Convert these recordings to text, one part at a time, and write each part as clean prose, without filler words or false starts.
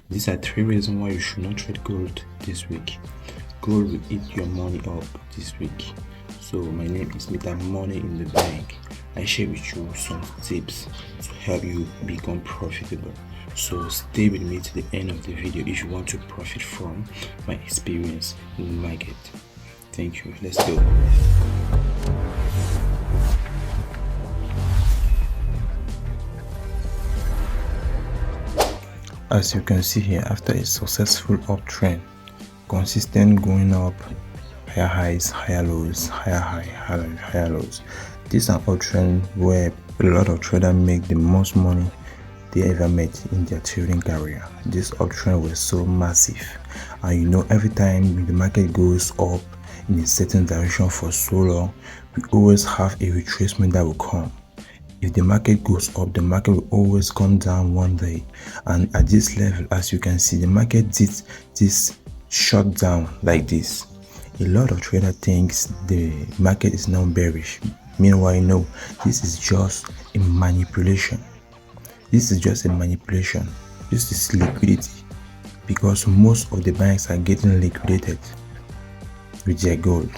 These are 3 reasons why you should not trade gold this week. Gold will eat your money up this week. So my name is Mr. Money in the Bank. I share with you some tips to help you become profitable. So stay with me to the end of the video if you want to profit from my experience in the market. Thank you. Let's go. As you can see here, after a successful uptrend, consistent going up, higher highs, higher lows, higher high, higher lows. This is an uptrend where a lot of traders make the most money they ever made in their trading career. This uptrend was so massive, and you know, every time the market goes up in a certain direction for so long, we always have a retracement that will come. If the market goes up, the market will always come down one day, and at this level, as you can see, the market did this shut down like this. A lot of traders thinks the market is now bearish. Meanwhile, no, this is just a manipulation. This is just a manipulation. This is liquidity, because most of the banks are getting liquidated with their gold.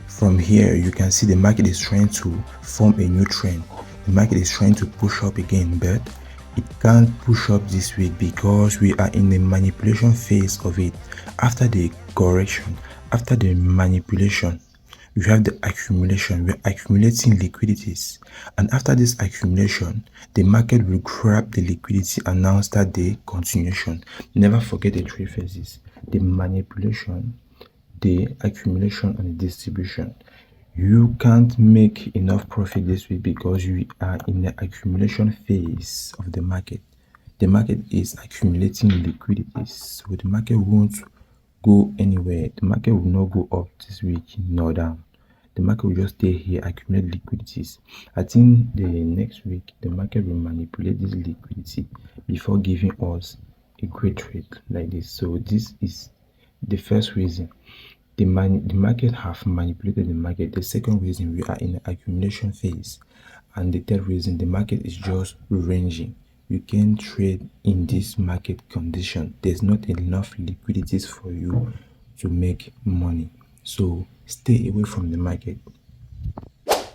From here, you can see the market is trying to form a new trend. The market is trying to push up again, but it can't push up this week because we are in the manipulation phase of it. After the correction, after the manipulation, we have the accumulation. We're accumulating liquidities, and after this accumulation, the market will grab the liquidity and now start the continuation. Never forget the 3 phases: the manipulation, the accumulation, and the distribution. You can't make enough profit this week because we are in the accumulation phase of the market. The market is accumulating liquidities, so the market won't go anywhere. The market will not go up this week nor down. The market will just stay here, accumulate liquidities. I think the next week the market will manipulate this liquidity before giving us a great trade like this. So this is the first reason. The market have manipulated the market. The second reason, we are in the accumulation phase. And the third reason, the market is just ranging. You can trade in this market condition. There's not enough liquidities for you to make money. So stay away from the market.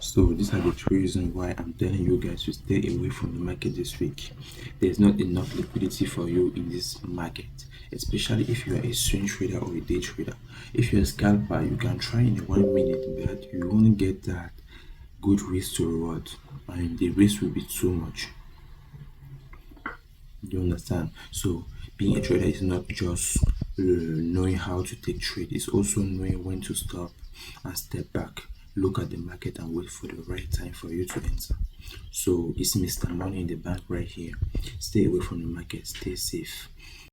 So these are the 3 reasons why I'm telling you guys to stay away from the market this week. There's not enough liquidity for you in this market, especially if you are a swing trader or a day trader. If you're a scalper, you can try in 1 minute, but you won't get that good risk to reward, and the risk will be too much. You understand? So being a trader is not just knowing how to take trade, it's also knowing when to stop and step back, look at the market and wait for the right time for you to enter. So it's Mr. Money in the Bank right here. Stay away from the market, stay safe.